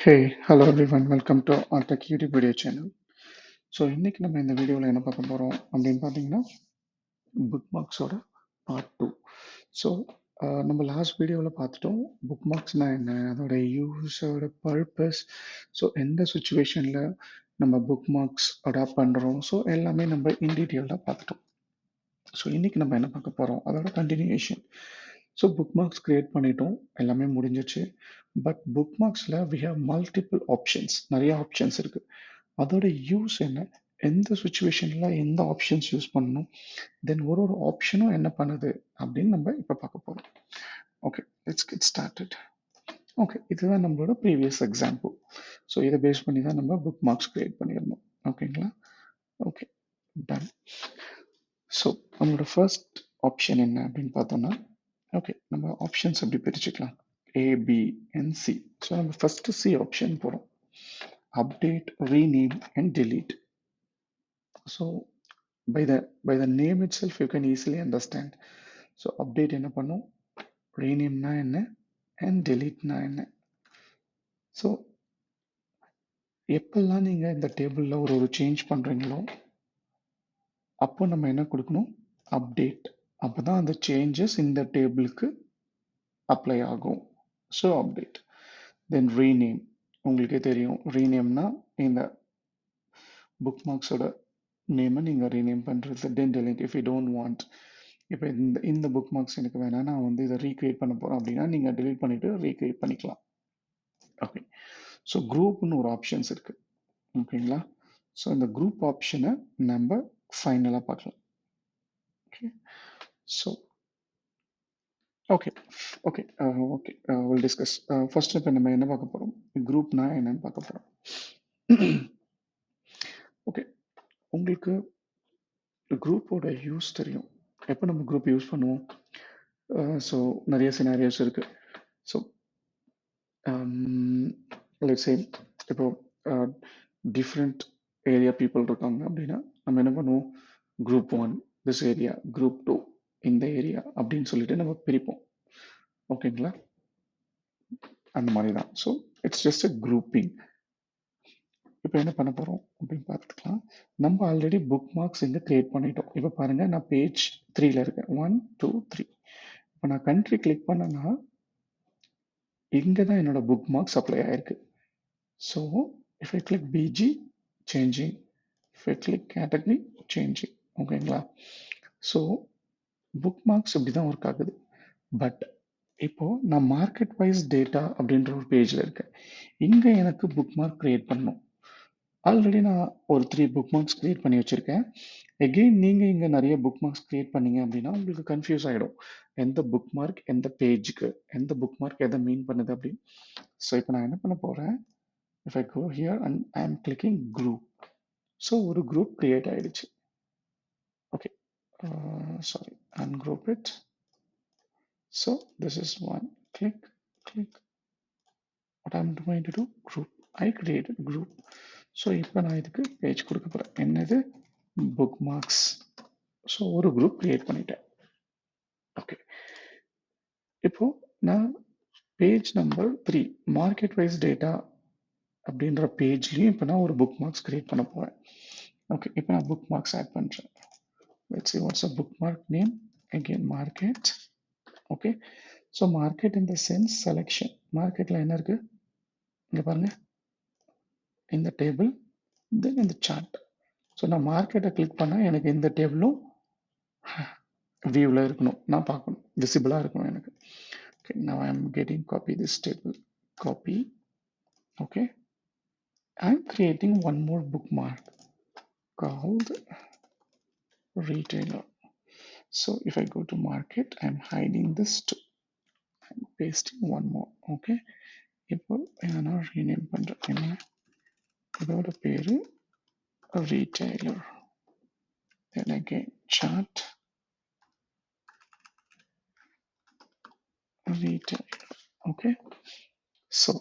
Hey, hello everyone, welcome to our Tech YouTube video channel. So இன்னைக்கு நம்ம இந்த வீடியோவில் என்ன பார்க்க போகிறோம் அப்படின்னு பார்த்தீங்கன்னா புக் மார்க்ஸோட பார்ட் டூ. ஸோ நம்ம லாஸ்ட் வீடியோவில் பார்த்துட்டோம் புக் மார்க்ஸ்னால் என்ன, அதோட யூஸோட பர்பஸ், ஸோ எந்த சுச்சுவேஷனில் நம்ம புக் மார்க்ஸ் அடாப்ட் பண்ணுறோம், ஸோ எல்லாமே நம்ம இன் டீட்டெயில்டாக பார்த்துட்டோம். ஸோ இன்னைக்கு நம்ம என்ன பார்க்க போகிறோம், அதோட continuation. So bookmarks create பண்ணிட்டோம், எல்லாமே முடிஞ்சிச்சு. பட் புக் மார்க்ஸில் வி ஹேவ் மல்டிபிள் ஆப்ஷன்ஸ், நிறைய ஆப்ஷன்ஸ் இருக்குது. அதோட யூஸ் என்ன, எந்த சுச்சுவேஷனில் எந்த ஆப்ஷன்ஸ் யூஸ் பண்ணணும், தென் ஒரு ஒரு ஆப்ஷனும் என்ன பண்ணுது அப்படின்னு நம்ம இப்போ பார்க்க போகிறோம். Okay, let's get started. Okay, இதுதான் நம்மளோட ப்ரீவியஸ் எக்ஸாம்பிள். ஸோ இதை பேஸ் பண்ணி தான் நம்ம புக் மார்க்ஸ் க்ரியேட் பண்ணியிருந்தோம். ஓகேங்களா? Okay, done. ஸோ நம்மளோட ஃபர்ஸ்ட் ஆப்ஷன் என்ன அப்படின்னு பார்த்தோம்னா, ஓகே நம்ம ஆப்ஷன்ஸ் எப்படி பிரிச்சுக்கலாம், A, B and C. So நம்ம ஃபர்ஸ்ட் C ஆப்ஷன் போகிறோம். Update, rename and delete. So by the name itself you can easily understand. So update என்ன பண்ணும், rename na என்ன and delete na என்ன. So எப்பெல்லாம் நீங்க இந்த டேபிள்ல ஒரு சேஞ்ச் பண்றீங்களோ அப்போ நம்ம என்ன கொடுக்கணும், அப்டேட். அப்பதான் அந்த சேஞ்சஸ் இந்த டேபிளுக்கு அப்ளை ஆகும். So update. தென் ரீநேம், உங்களுக்கே தெரியும் ரீநேம்னா இந்த புக் மார்க்ஸோட நேமை நீங்கள் ரீநேம் பண்ணுறது. தென் delete if you don't want. இப்போ இந்த புக் மார்க்ஸ் எனக்கு வேணாம், நான் வந்து இதை ரீக்ரியேட் பண்ண போகிறேன் அப்படின்னா நீங்கள் delete பண்ணிவிட்டு ரீக்ரியேட் பண்ணிக்கலாம். ஓகே, ஸோ குரூப்னு ஒரு ஆப்ஷன்ஸ் இருக்குது. ஓகேங்களா? ஸோ இந்த குரூப் ஆப்ஷனை நம்ம ஃபைனலாக பார்க்கலாம். Okay, so okay okay okay will discuss. First இப்போ நம்ம என்ன பார்க்க போகிறோம், குரூப்னா என்னன்னு பார்க்க போகிறோம். ஓகே, உங்களுக்கு குரூப்போட யூஸ் தெரியும். எப்போ நம்ம குரூப் யூஸ் பண்ணுவோம், ஸோ நிறைய சினாரியோஸ் இருக்குது. ஸோ லெட்ஸ் சே இப்போ டிஃப்ரெண்ட் ஏரியா பீப்புள் இருக்காங்க அப்படின்னா நம்ம என்ன பண்ணுவோம், குரூப் 1 திஸ் ஏரியா, குரூப் 2 இந்த ஏரியா அப்படின்னு சொல்லிட்டு நம்ம பிரிப்போம். ஓகேங்களா? அந்த மாதிரி தான். So it's just a grouping. இப்போ என்ன பண்ண போகிறோம் அப்படின்னு பார்த்துக்கலாம். நம்ம ஆல்ரெடி புக் மார்க்ஸ் இங்கே கிரியேட் பண்ணிட்டோம். இப்போ பாருங்கள், நான் பேஜ் 3ல இருக்கேன். 1 2 3. இப்போ நான் கண்ட்ரி கிளிக் பண்ணேன்னா இங்கே தான் என்னோட புக் மார்க்ஸ் அப்ளை ஆயிருக்கு. So if I click BG, changing. if I click category, changing. ஓகேங்களா? ஸோ புக் மார்க்ஸ் இப்படி தான் ஒர்க் ஆகுது. பட் இப்போ நான் மார்க்கெட் வைஸ் டேட்டா அப்படின்ற ஒரு பேஜில் இருக்கேன். இங்கே எனக்கு புக் மார்க் கிரியேட் பண்ணணும். ஆல்ரெடி நான் ஒரு 3 புக் மார்க்ஸ் கிரியேட் பண்ணி வச்சுருக்கேன். எகெயின் நீங்கள் இங்கே நிறைய புக் மார்க்ஸ் கிரியேட் பண்ணீங்க அப்படின்னா உங்களுக்கு கன்ஃபியூஸ் ஆகிடும், எந்த புக் மார்க் எந்த பேஜுக்கு, எந்த புக் மார்க் எதை மீன் பண்ணுது அப்படின்னு. ஸோ இப்போ நான் என்ன பண்ண போகிறேன், if I go here and I am clicking group. So ஒரு group create ஆயிடுச்சு. Okay, sorry, ungroup it. So this is one, click. What I'm going to do, group. I created group. So இப்போ நான் இதுக்கு page கொடுக்க போகிறேன், என்னது bookmarks. So ஒரு group create பண்ணிட்டேன். ஓகே, இப்போ நான் page number 3 market wise data அப்படின்ற பேஜ்லையும் இப்போ நான் ஒரு புக் மார்க்ஸ் கிரியேட் பண்ண போகிறேன். ஓகே, இப்போ நான் புக் மார்க்ஸ் ஆட் பண்ணுறேன். Let's see what's a bookmark name. Again, market. Okay, so market in the sense selection. Market ல என்ன இருக்கு இங்க பாருங்க, இந்த டேபிள், தென் இந்த சார்ட். ஸோ நான் மார்க்கெட்டை கிளிக் பண்ணா எனக்கு இந்த டேபிளும் வியூவில் இருக்கணும், நான் பார்க்கணும், விசிபிளாக இருக்கணும் எனக்கு. Okay, now I am getting copy this table. Copy. Okay, I am creating one more bookmark called retailer. So if I go to market, I am hiding this too. I'm pasting one more. Okay, இப்போ நான் rename பண்ணுறேன். என்ன இதோட பேர் retailer. Then again chart retailer. Okay, so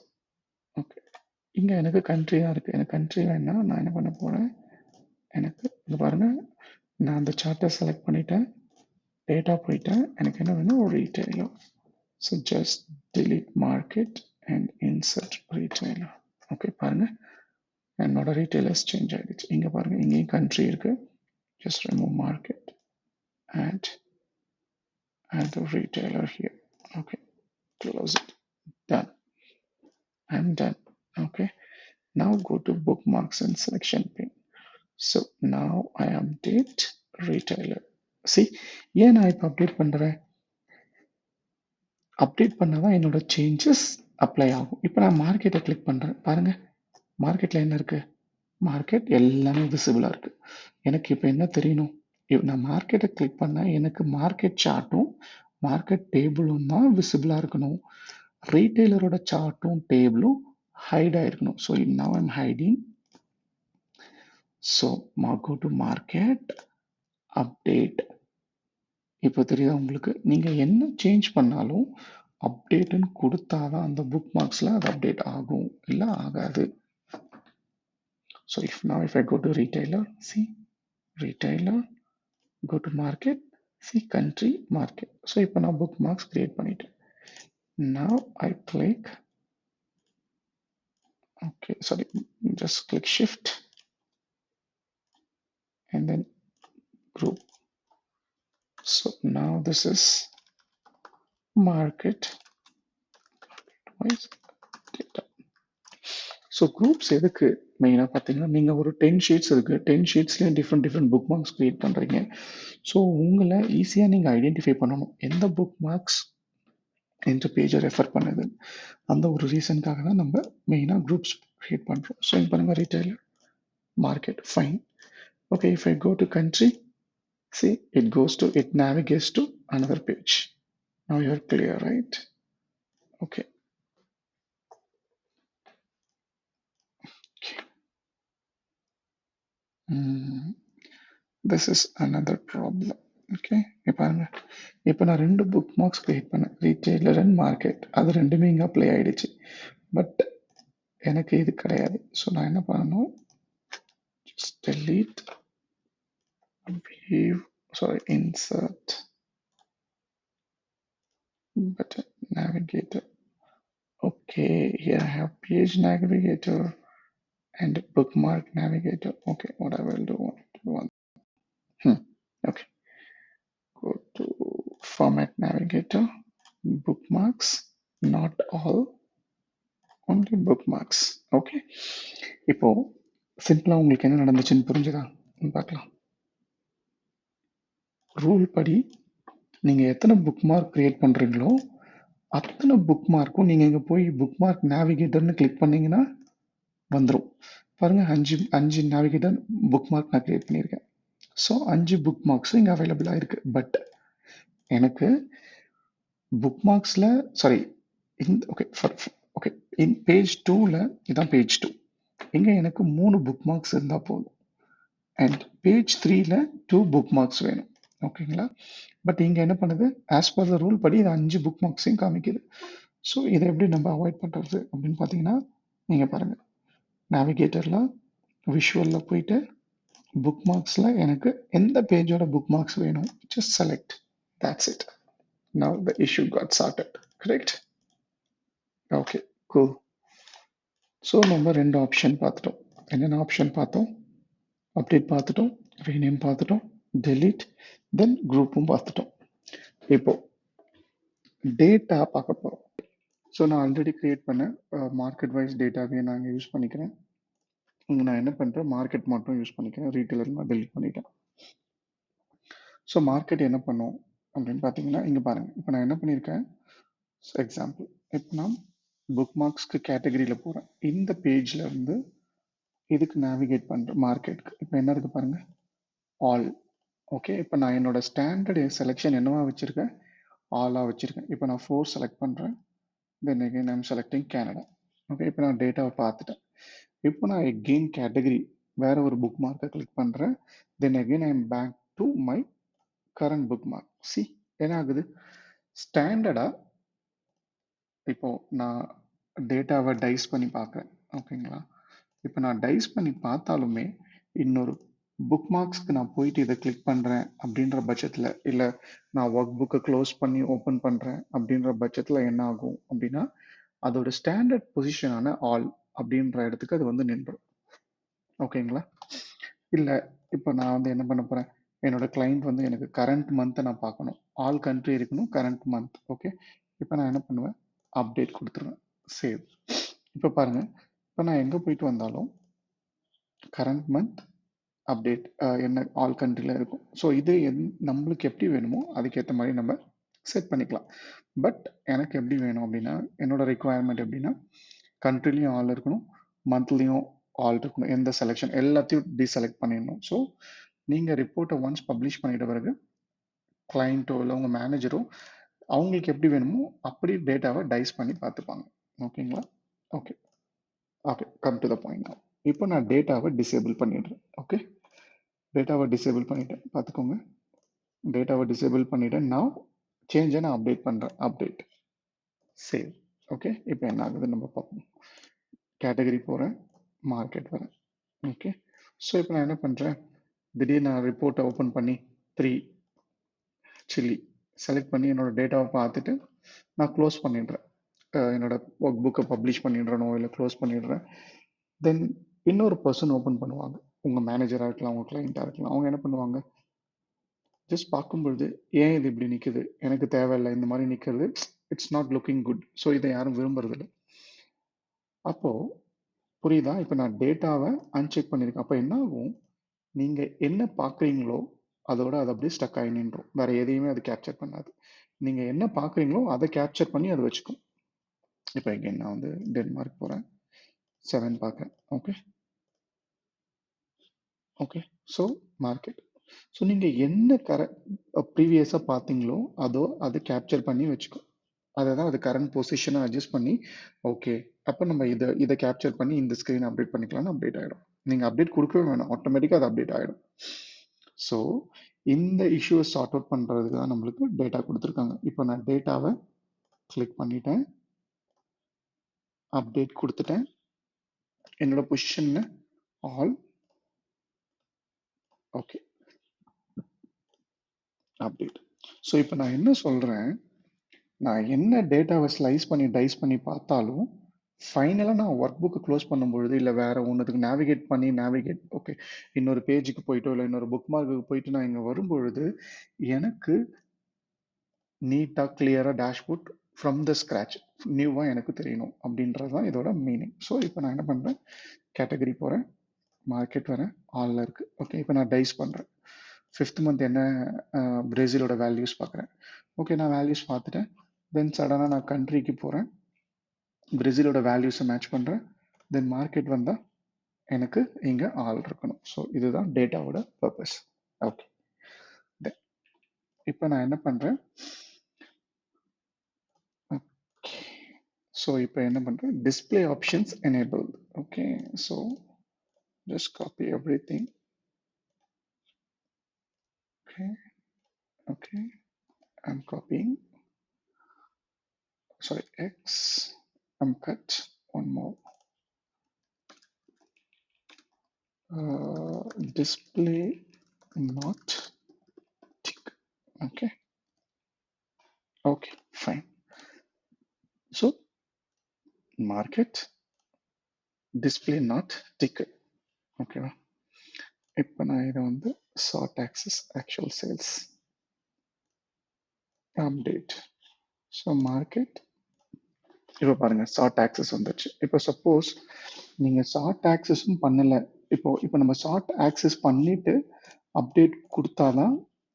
okay, இங்கே எனக்கு country தான் இருக்குது. எனக்கு கண்ட்ரி வேணா நான் என்ன பண்ண போகிறேன், எனக்கு இது பாருங்க, நான் அந்த சார்ட்டை செலக்ட் பண்ணிட்டேன், டேட்டா போயிட்டேன், எனக்கு என்ன வேணும், ஒரு retailer. So just delete market and insert retailer. Okay பாருங்க என்னோட ரீட்டைலர்ஸ் சேஞ்ச் ஆயிடுச்சு. இங்க பாருங்க இங்கேயும் கண்ட்ரி இருக்கு. just remove market and add the retailer here. Okay, close it. Done. I'm done. Okay, now go to bookmarks and selection pane. So now I update retailer. See, ஏன் நான் இப்போ update பண்றேன்? Update பண்ணாதான் என்னோட changes apply ஆகும். இப்போ நான் மார்க்கெட்டை கிளிக் பண்றேன். பாருங்க மார்க்கெட்ல என்ன இருக்கு? மார்க்கெட் எல்லாமே விசிபிளா இருக்கு. எனக்கு இப்போ என்ன தெரியணும்? நான் மார்க்கெட்டை கிளிக் பண்ணா எனக்கு மார்க்கெட் சார்ட்டும் மார்க்கெட் டேபிளும் தான் விசிபிளா இருக்கணும். ரீட்டைலரோட சார்ட்டும் டேபிளும் ஹைட் ஆயிருக்கணும். So now I'm hiding. So go to market, update. இப்போ தெரியுதா உங்களுக்கு? நீங்க என்ன சேஞ்ச் பண்ணாலும் அப்டேட்னு கொடுத்தாதான் அந்த புக் மார்க்ஸ்ல அது அப்டேட் ஆகும், இல்லை ஆகாது. So if I go to retailer, see retailer, go to market, see country, market. So இப்போ நான் bookmarks create பண்ணிட்டேன். Now I click, okay, sorry, just click shift and then group. So now this is market wise data. So groups எதுக்கு மெயினாக பார்த்தீங்கன்னா நீங்கள் ஒரு 10 sheets இருக்குது, 10 ஷீட்ஸ்லேயே different book marks create பண்ணுறீங்க. ஸோ உங்களை ஈஸியாக நீங்கள் ஐடென்டிஃபை பண்ணணும் எந்த புக் மார்க்ஸ் எந்த பேஜை ரெஃபர் பண்ணுது. அந்த ஒரு ரீசனுக்காக தான் நம்ம மெயினாக குரூப்ஸ் க்ரியேட் பண்ணுறோம். ஸோ இப்போ பாருங்கள் retailer, market, fine. Okay, if I go to country, see it navigates to another page. Now you are clear, right? Okay. This is another problem. Okay, இப்போ நான் 2 புக் மார்க்ஸ் கிரியேட் பண்ணேன், retailer and market. அது ரெண்டுமே இங்கே apply ஆயிடுச்சு. But எனக்கு இது கிடையாது. ஸோ நான் என்ன பண்ணணும், just delete, view, sorry, insert button, navigator. Okay, here I have page navigator and bookmark navigator. Okay, what I will do one. Okay, go to format navigator, bookmarks, not all, only bookmarks. Okay, இப்போ சிம்பிளா உங்களுக்கு என்ன நடந்துச்சுன்னு புரிஞ்சுதா பார்க்கலாம். Rule படி நீங்க எத்தனை புக் மார்க் கிரியேட் பண்றீங்களோ அத்தனை புக் மார்க்கும் நீங்க இங்க போய் புக் மார்க் நேவிகேட்டர்னு கிளிக் பண்ணீங்கன்னா வந்துடும். பாருங்க, அஞ்சு நேவிகேட்டர் புக் மார்க் நான் கிரியேட் பண்ணியிருக்கேன். ஸோ 5 புக் மார்க்ஸ் இங்கே அவைலபிளாக இருக்கு. பட் எனக்கு புக் மார்க்ஸில் சாரி ஓகே இன் பேஜ் 2ல இதான் பேஜ் 2. இங்கே எனக்கு 3 புக் மார்க்ஸ் இருந்தால் போதும். அண்ட் பேஜ் 3ல 2 புக் மார்க்ஸ் வேணும். ஓகேங்களா? பட் இங்கே என்ன பண்ணுது, ஆஸ் பர் த ரூல் படி இது 5 புக் மார்க்ஸையும் காமிக்குது. ஸோ இதை எப்படி நம்ம அவாய்ட் பண்ணுறது அப்படின்னு பார்த்தீங்கன்னா, நீங்கள் பாருங்கள், நேவிகேட்டரில் விஷுவலில் போயிட்டு புக் மார்க்ஸில் எனக்கு எந்த பேஜோட புக் மார்க்ஸ் வேணும், just select. That's it. Now the issue got sorted. Correct? Okay, cool. So நம்ம 2 ஆப்ஷன் பார்த்துட்டோம். என்னென்ன ஆப்ஷன் பார்த்தோம்? அப்டேட் பார்த்துட்டோம், ரீநேம் பார்த்துட்டோம், டெலீட், தென் குரூப்பும் பார்த்துட்டோம். இப்போ டேட்டா பார்க்க போகிறோம். ஸோ நான் ஆல்ரெடி கிரியேட் பண்ண மார்க்கெட் வைஸ் டேட்டாவே நான் யூஸ் பண்ணிக்கிறேன். இங்கே நான் என்ன பண்ணுறேன், மார்க்கெட் மட்டும் யூஸ் பண்ணிக்கிறேன், ரீட்டைலர் நான் டெலீட் பண்ணிட்டேன். ஸோ மார்க்கெட் என்ன பண்ணும் அப்படின்னு பார்த்தீங்கன்னா, இங்கே பாருங்கள், இப்போ நான் என்ன பண்ணியிருக்கேன், எக்ஸாம்பிள், இப்போ நான் புக் மார்க்ஸ்க்கு கேட்டகரியில் போகிறேன். இந்த பேஜில் இருந்து இதுக்கு நேவிகேட் பண்ணுறேன் மார்க்கெட்டுக்கு. இப்போ என்ன இருக்குது பாருங்கள், ஆல். ஓகே, இப்போ நான் என்னோட ஸ்டாண்டர்ட் செலெக்ஷன் என்னவா வச்சுருக்கேன், ஆலாக வச்சுருக்கேன். இப்போ நான் 4 செலக்ட் பண்ணுறேன், then again I'm selecting Canada. Okay, இப்போ நான் டேட்டாவை பார்த்துட்டேன். இப்போ நான் எகெயின் கேட்டகரி வேற ஒரு புக் மார்க்கை கிளிக் பண்ணுறேன், then again I'm back to my current bookmark. See என்ன ஆகுது, ஸ்டாண்டர்டாக இப்போ நான் டேட்டாவை டைஸ் பண்ணி பார்க்குறேன். ஓகேங்களா? இப்போ நான் டைஸ் பண்ணி பார்த்தாலுமே இன்னொரு புக் மார்க்ஸ்க்கு நான் போயிட்டு இதை கிளிக் பண்ணுறேன் அப்படின்ற பட்சத்தில், இல்லை நான் ஒர்க் புக்கை க்ளோஸ் பண்ணி ஓப்பன் பண்ணுறேன் அப்படின்ற பட்சத்தில் என்ன ஆகும் அப்படின்னா, அதோட ஸ்டாண்டர்ட் பொசிஷனான ஆல் அப்படின்ற இடத்துக்கு அது வந்து நின்றும். ஓகேங்களா? இல்லை இப்போ நான் வந்து என்ன பண்ண போகிறேன், என்னோட கிளைண்ட் வந்து எனக்கு கரண்ட் மந்த்தை நான் பார்க்கணும், ஆல் கண்ட்ரி இருக்கணும், கரண்ட் மந்த். ஓகே, இப்போ நான் என்ன பண்ணுவேன், அப்டேட் கொடுத்துருவேன், சேவ். இப்போ பாருங்க, இப்போ நான் எங்கே போயிட்டு வந்தாலும் கரண்ட் மந்த் அப்டேட் என்ன ஆல் கண்ட்ரியில் இருக்கும். ஸோ இது நம்மளுக்கு எப்படி வேணுமோ அதுக்கேற்ற மாதிரி நம்ம செட் பண்ணிக்கலாம். பட் எனக்கு எப்படி வேணும் அப்படின்னா, என்னோட ரெக்குவயர்மெண்ட் எப்படின்னா, கண்ட்ரிலையும் ஆல் இருக்கணும், மந்த்லியும் ஆல் இருக்கணும். எந்த செலெக்ஷன் எல்லாத்தையும் டிசெலக்ட் பண்ணிடணும். ஸோ நீங்கள் ரிப்போர்ட்டை ஒன்ஸ் பப்ளிஷ் பண்ணிட்ட பிறகு கிளைண்ட்டோ இல்லை உங்கள் மேனேஜரோ அவங்களுக்கு எப்படி வேணுமோ அப்படி டேட்டாவை டைஸ் பண்ணி பார்த்துப்பாங்க. ஓகேங்களா? Okay okay, come to the point. இப்போ நான் டேட்டாவை டிசேபிள் பண்ணிடுறேன். ஓகே, டேட்டாவை டிசேபிள் பண்ணிட்டேன், பார்த்துக்கோங்க. டேட்டாவை டிசேபிள் பண்ணிட்டேன். நான் சேஞ்சை நான் அப்டேட் பண்ணுறேன், அப்டேட், சேவ். ஓகே, இப்போ என்ன ஆகுதுன்னு நம்ம பார்ப்போம். கேட்டகரி போகிறேன், மார்க்கெட் வரேன். ஓகே, ஸோ இப்போ நான் என்ன பண்ணுறேன், திடீர்னு நான் ரிப்போர்ட்டை ஓப்பன் பண்ணி 3 சில்லி செலக்ட் பண்ணி என்னோட டேட்டாவை பார்த்துட்டு நான் க்ளோஸ் பண்ணிடுறேன். என்னோட ஒர்க் புக்கை பப்ளிஷ் பண்ணிடுறனோ இல்லை க்ளோஸ் பண்ணிடுறேன். தென் இன்னொரு பர்சன் ஓப்பன் பண்ணுவாங்க, உங்கள் மேனேஜராக இருக்கலாம், உங்கள் கிளைண்ட்டாக இருக்கலாம். அவங்க என்ன பண்ணுவாங்க, ஜஸ்ட் பார்க்கும்பொழுது ஏன் இது இப்படி நிற்குது, எனக்கு தேவையில்லை இந்த மாதிரி நிற்கிறது, it's not looking good, so இதை யாரும் விரும்புறதில்லை. அப்போது புரியுதா, இப்போ நான் டேட்டாவை அன்செக் பண்ணியிருக்கேன். அப்போ என்ன ஆகும், நீங்கள் என்ன பார்க்குறீங்களோ அதோட அது அப்படியே ஸ்டக் ஆகி நின்றோம், வேற எதையுமே அது கேப்சர் பண்ணாது. நீங்கள் என்ன பார்க்குறீங்களோ அதை கேப்சர் பண்ணி அதை வச்சுக்கும். இப்போ இங்கே நான் வந்து டென்மார்க் போகிறேன், 7 பார்க்குறேன். Okay okay, so market. So நீங்கள் என்ன ப்ரீவியஸாக பார்த்தீங்களோ அதை கேப்சர் பண்ணி வச்சுக்கும். அதை தான் அது கரண்ட் பொசிஷனை அட்ஜஸ்ட் பண்ணி, ஓகே அப்போ நம்ம இதை கேப்சர் பண்ணி இந்த ஸ்க்ரீன் அப்டேட் பண்ணிக்கலாம்னு அப்டேட் ஆகிடும். நீங்கள் அப்டேட் கொடுக்கவே வேணாம், ஆட்டோமேட்டிக்காக அது அப்டேட் ஆகிடும். ஸோ இந்த இஷ்யூவை சார்ட் அவுட் பண்ணுறதுக்கு தான் நம்மளுக்கு டேட்டா கொடுத்துருக்காங்க. இப்போ நான் டேட்டாவை கிளிக் பண்ணிட்டேன், அப்டேட் கொடுத்துட்டேன், என்னோட position all. Okay, update. So இப்போ நான் என்ன சொல்கிறேன், நான் என்ன டேட்டாவை ஸ்லைஸ் பண்ணி டைஸ் பண்ணி பார்த்தாலும் ஃபைனலாக நான் ஒர்க் புக்கு க்ளோஸ் பண்ணும்பொழுது இல்லை வேறு ஒன்றுத்துக்கு நேவிகேட் ஓகே இன்னொரு பேஜுக்கு போயிட்டோ இல்லை இன்னொரு புக் மார்க்குக்கு போயிட்டு நான் இங்கே வரும்பொழுது எனக்கு நீட்டாக கிளியராக டேஷ்போர்ட் ஃப்ரம் த ஸ்க்ராட்ச் நியூவாக எனக்கு தெரியணும் அப்படின்றது தான் இதோட மீனிங். ஸோ இப்போ நான் என்ன பண்ணுறேன், கேட்டகரி போகிறேன், மார்க்கெட் வரேன், ஆலில் இருக்குது. ஓகே, இப்போ நான் டைஸ் பண்ணுறேன். 5th மந்த் என்ன பிரேசிலோட வேல்யூஸ் பார்க்குறேன். ஓகே, நான் வேல்யூஸ் பார்த்துட்டேன். தென் சடனாக நான் கண்ட்ரிக்கு போகிறேன், பிரேசிலோட வேல்யூஸை மேட்ச் பண்ணுறேன். தென் மார்க்கெட் வந்தால் எனக்கு இங்கே ஆல் இருக்கணும். ஸோ இதுதான் டேட்டாவோட பர்பஸ். ஓகே, இப்போ நான் என்ன பண்ணுறேன், ஓகே ஸோ இப்போ என்ன பண்ணுறேன், display options enable. Okay, so just copy everything. Okay, I'm copying, sorry, X, I'm cut one more. Display not tick. Okay, okay, fine. So market display not ticket. Okay, இப்போ நான் இதை வந்து sort axis actual sales update. So market இப்போ பாருங்க short access வந்துச்சு. இப்போ suppose நீங்கள் short ஆக்சஸும் பண்ணலை, இப்போ நம்ம ஷார்ட் ஆக்சஸ் பண்ணிட்டு அப்டேட் கொடுத்தாதான்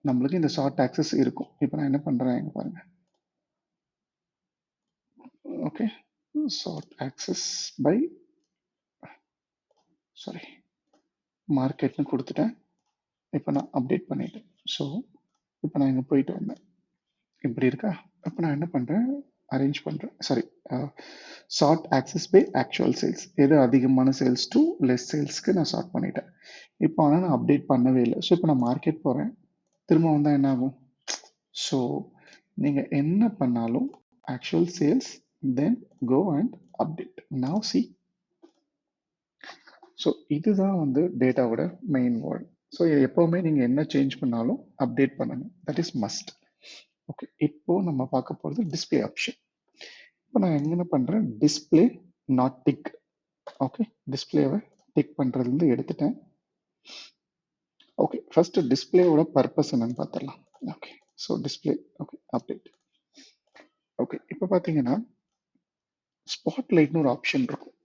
நம்மளுக்கு இந்த ஷார்ட் ஆக்சஸ் இருக்கும். இப்போ நான் என்ன பண்ணுறேன், இங்கே பாருங்க, okay short access by sorry மார்க்கெட்னு கொடுத்துட்டேன். இப்போ நான் அப்டேட் பண்ணிட்டேன். ஸோ இப்போ நான் இங்கே போயிட்டு வந்தேன், இப்படி இருக்கா. இப்போ நான் என்ன பண்ணுறேன், அரேஞ்ச் பண்ணுறேன், sorry short access by actual sales, எது அதிகமான சேல்ஸ் டு லெஸ் சேல்ஸ்க்கு நான் ஷார்ட் பண்ணிட்டேன். இப்போ ஆனால் நான் அப்டேட் பண்ணவே இல்லை. ஸோ இப்போ நான் மார்க்கெட் போகிறேன், திரும்ப வந்தால் என்ன ஆகும். ஸோ நீங்கள் என்ன பண்ணாலும் actual sales then go and update. Now see, so இதுதான் வந்து டேட்டாவோட மெயின் வேர்ட். ஸோ எப்போவுமே நீங்கள் என்ன சேஞ்ச் பண்ணாலும் அப்டேட் பண்ணணும், தட் இஸ் மஸ்ட். ஓகே, இப்போ நம்ம பார்க்க போகிறது டிஸ்பிளே ஆப்ஷன். இப்போ நான் என்ன பண்ணுறேன், டிஸ்பிளே நாட் டிக். ஓகே, டிஸ்பிளேவை டிக் பண்ணுறதுலேருந்து எடுத்துட்டேன். ஓகே, ஃபர்ஸ்ட் டிஸ்பிளேவோட பர்பஸ் என்னன்னு பார்த்துடலாம். Okay, so display, okay update. Okay, இப்போ பார்த்தீங்கன்னா ஸ்பாட்லைட்னு ஒரு ஆப்ஷன் இருக்கும்.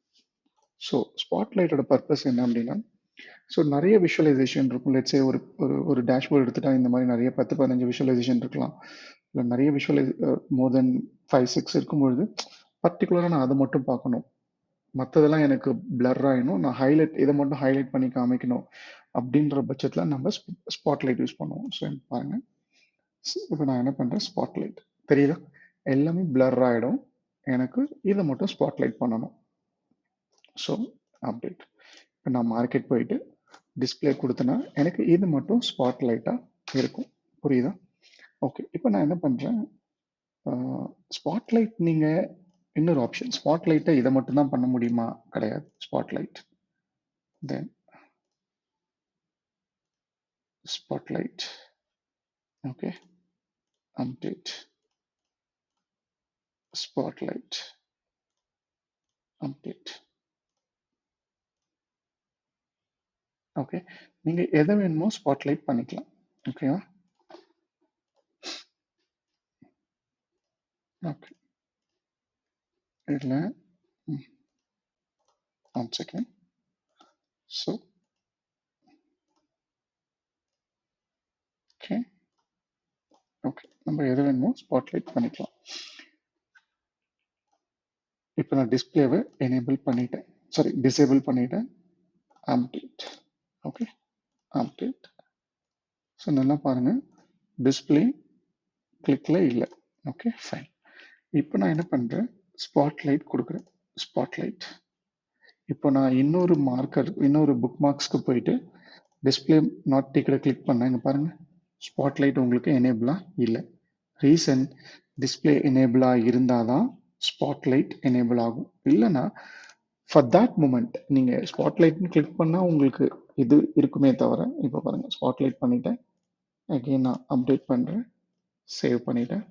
ஸோ ஸ்பாட்லைட்டோட பர்பஸ் என்ன அப்படின்னா, ஸோ நிறைய விஷுவலைசேஷன் இருக்கும். லெட்ஸே ஒரு ஒரு ஒரு டேஷ்போர்ட் எடுத்துட்டா இந்த மாதிரி நிறைய 10-15 விஷுவலைசேஷன் இருக்கலாம். இல்லை நிறைய மோர் தென் 5-6 இருக்கும்பொழுது பர்டிகுலராக நான் அதை மட்டும் பார்க்கணும், மற்றதெல்லாம் எனக்கு பிளர் ஆகிடும், நான் இதை மட்டும் ஹைலைட் பண்ணி காமிக்கணும் அப்படின்ற பட்சத்தில் நம்ம ஸ்பாட்லைட் யூஸ் பண்ணுவோம். ஸோ பாருங்க, இப்போ நான் என்ன பண்ணுறேன், ஸ்பாட்லைட் தெரியுதா, எல்லாமே பிளர் ஆகிடும், எனக்கு இதை மட்டும் ஸ்பாட்லைட் பண்ணணும். So update. இப்போ நான் மார்க்கெட் போயிட்டு டிஸ்பிளே கொடுத்தேன்னா எனக்கு இது மட்டும் ஸ்பாட்லைட்டாக இருக்கும். புரியுதா? ஓகே, இப்போ நான் என்ன பண்ணுறேன், ஸ்பாட்லைட் நீங்கள் இன்னொரு ஆப்ஷன், ஸ்பாட்லைட்டை இதை மட்டும் தான் பண்ண முடியுமா? கிடையாது. Spotlight then spotlight, okay update, spotlight update. Okay, நீங்கள் எதை வேணுமோ ஸ்பாட்லைட் பண்ணிக்கலாம். ஓகேவா? ஓகே, இதில் 1 செகண்ட். ஸோ ஓகே ஓகே, நம்ம எது வேணுமோ ஸ்பாட்லைட் பண்ணிக்கலாம். இப்போ நான் டிஸ்பிளேவை எனேபிள் பண்ணிட்டேன், சாரி டிசேபிள் பண்ணிட்டேன். Update, okay update. ஸோ நல்லா பாருங்க, டிஸ்பிளே கிளிக்ல இல்லை. Okay fine. இப்போ நான் என்ன பண்ணுறேன், ஸ்பாட்லைட் கொடுக்குறேன். ஸ்பாட்லைட். இப்போ நான் இன்னொரு புக் மார்க்ஸ்க்கு போயிட்டு டிஸ்பிளே நாட் டிக்கெட்டை கிளிக் பண்ணேன். இங்கே பாருங்க, ஸ்பாட்லைட் உங்களுக்கு எனேபிளாக இல்லை. ரீசன், டிஸ்பிளே எனேபிளாக இருந்தால் தான் ஸ்பாட்லைட் எனேபிள் ஆகும். இல்லைன்னா ஃபார் தட் மூமெண்ட் நீங்கள் ஸ்பாட்லைட்னு கிளிக் பண்ணால் உங்களுக்கு இது இருக்குமே தவிர. இப்போ பாருங்கள், ஸ்பாட்லைட் பண்ணிட்டேன், அகெயின் நான் அப்டேட் பண்ணுறேன், சேவ் பண்ணிட்டேன்.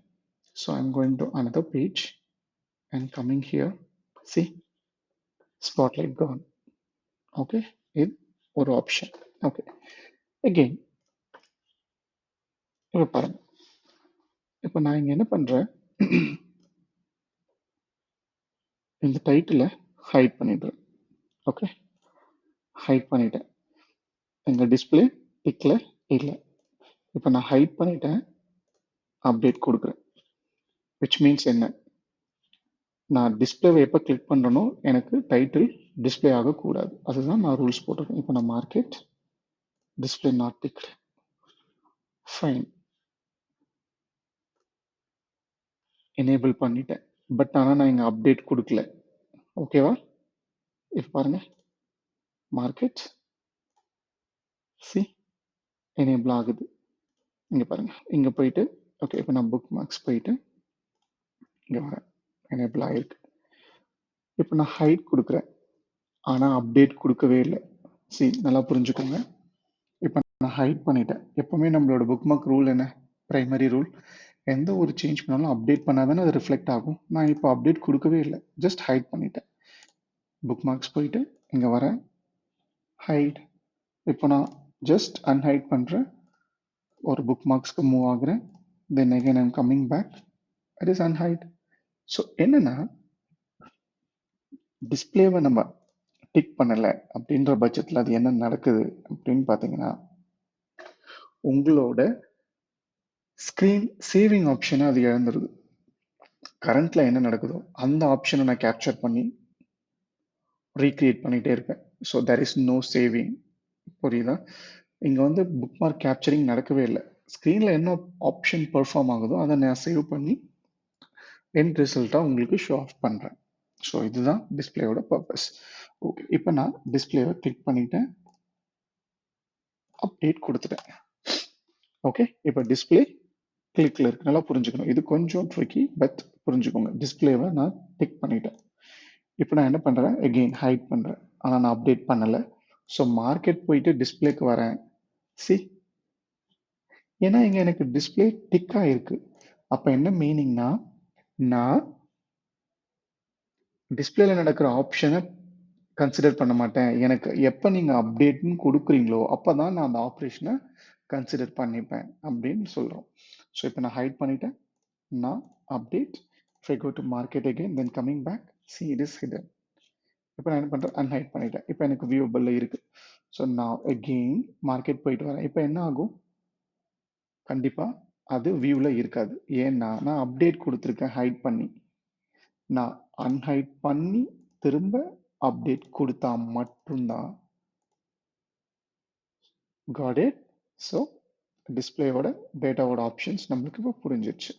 So I'm going to another page and coming here, see spotlight gone. Okay, இது ஒரு ஆப்ஷன். ஓகே, அகெயின் இப்போ பாருங்க, இப்போ நான் இங்கே என்ன பண்ணுறேன், இந்த டைட்டிலை ஹைட் பண்ணிடுறேன். ஓகே, ஹைட் பண்ணிட்டேன். எங்கள் டிஸ்பிளே டிக்கில் இல்லை. இப்போ நான் ஹைட் பண்ணிட்டேன், அப்டேட் கொடுக்குறேன். விச் மீன்ஸ் என்ன, நான் டிஸ்பிளேவை எப்போ கிளிக் பண்ணுறனோ எனக்கு டைட்டில் டிஸ்பிளே ஆகக்கூடாது. அதுதான் நான் ரூல்ஸ் போட்டிருக்கேன். இப்போ நான் market display not dict, fine, enable பண்ணிட்டேன். பட் ஆனால் நான் இங்கே அப்டேட் கொடுக்கல. ஓகேவா? இப்போ பாருங்க, மார்க்கெட் சி எனேபிள் ஆகுது. இங்கே பாருங்க, இங்கே போயிட்டு ஓகே, இப்போ நான் புக் மார்க்ஸ் போயிட்டு இங்கே வரேன், எனேபிள் ஆகிருக்கு. இப்போ நான் ஹைட் கொடுக்குறேன், ஆனால் அப்டேட் கொடுக்கவே இல்லை. சி நல்லா புரிஞ்சுக்கோங்க. இப்போ நான் ஹைட் பண்ணிட்டேன். எப்பவுமே நம்மளோட புக் மார்க் ரூல் என்ன, பிரைமரி ரூல், எந்த ஒரு சேஞ்ச் பண்ணாலும் அப்டேட் பண்ணாதானே அது ரிஃப்ளெக்ட் ஆகும். நான் இப்போ அப்டேட் கொடுக்கவே இல்லை, ஜஸ்ட் ஹைட் பண்ணிட்டேன். புக் மார்க்ஸ் போயிட்டு இங்கே வரேன், ஹைட். இப்போ நான் ஜஸ்ட் அன்ஹைட் பண்ணுறேன், ஒரு புக் மார்க்ஸ்க்கு மூவ் ஆகுறேன், then again I'm coming back, it is unhide. So என்னன்னா, டிஸ்பிளேவை நம்ம டிக் பண்ணலை அப்படின்ற பட்சத்தில் அது என்ன நடக்குது அப்படின்னு பார்த்தீங்கன்னா, உங்களோட ஸ்க்ரீன் சேவிங் ஆப்ஷனை அது இழந்துருது. கரண்ட்ல என்ன நடக்குதோ அந்த ஆப்ஷனை நான் கேப்சர் பண்ணி ரீக்ரியேட் பண்ணிட்டே இருப்பேன். So there is no saving. புரியுதா? இங்கே வந்து புக் மார்க் கேப்சரிங் நடக்கவே இல்லை. ஸ்க்ரீனில் என்ன ஆப்ஷன் பெர்ஃபார்ம் ஆகுதோ அதை நான் சேவ் பண்ணி எண்ட் ரிசல்ட்டாக உங்களுக்கு ஷோ ஆஃப் பண்ணுறேன். ஸோ இதுதான் டிஸ்பிளேயோட பர்பஸ். ஓகே, இப்போ நான் டிஸ்பிளேவை கிளிக் பண்ணிட்டேன், அப்டேட் கொடுத்துட்டேன். ஓகே, இப்போ டிஸ்பிளே கிளிக்ல இருக்கு. நல்லா புரிஞ்சுக்கணும், இது கொஞ்சம் ட்ரிக்கி, பட் புரிஞ்சுக்கோங்க. டிஸ்பிளேவை நான் டிக் பண்ணிட்டேன். இப்போ நான் என்ன பண்ணுறேன், எகெயின் ஹைட் பண்ணுறேன், ஆனால் நான் அப்டேட் பண்ணலை. ஸோ மார்க்கெட் போயிட்டு டிஸ்பிளேக்கு வரேன். சி, ஏன்னா இங்கே எனக்கு டிஸ்பிளே டிக்காக இருக்கு. அப்போ என்ன மீனிங்னா, நான் டிஸ்பிளேல நடக்கிற ஆப்ஷனை கன்சிடர் பண்ண மாட்டேன். எனக்கு எப்போ நீங்கள் அப்டேட்னு கொடுக்குறீங்களோ அப்போ தான் நான் அந்த ஆப்ரேஷனை கன்சிடர் பண்ணிப்பேன் அப்படின்னு சொல்கிறோம். ஸோ இப்போ நான் ஹைட் பண்ணிட்டேன். Now update. If I go to market again, then coming back, see it is hidden. இப்போ நான் என்ன பண்ணுறேன், அன்ஹைட் பண்ணிட்டேன். இப்போ எனக்கு வியூபிள் இருக்கு. ஸோ நான் அகெயின் மார்க்கெட் போயிட்டு வரேன். இப்போ என்ன ஆகும், கண்டிப்பாக அது வியூவில் இருக்காது. ஏன்னா நான் அப்டேட் கொடுத்துருக்கேன் ஹைட் பண்ணி. நான் அன்ஹைட் பண்ணி திரும்ப அப்டேட் கொடுத்தா மட்டும்தான் got it. ஸோ டிஸ்பிளேவோட டேட்டாவோட ஆப்ஷன்ஸ் நம்மளுக்கு இப்போ புரிஞ்சிருச்சு.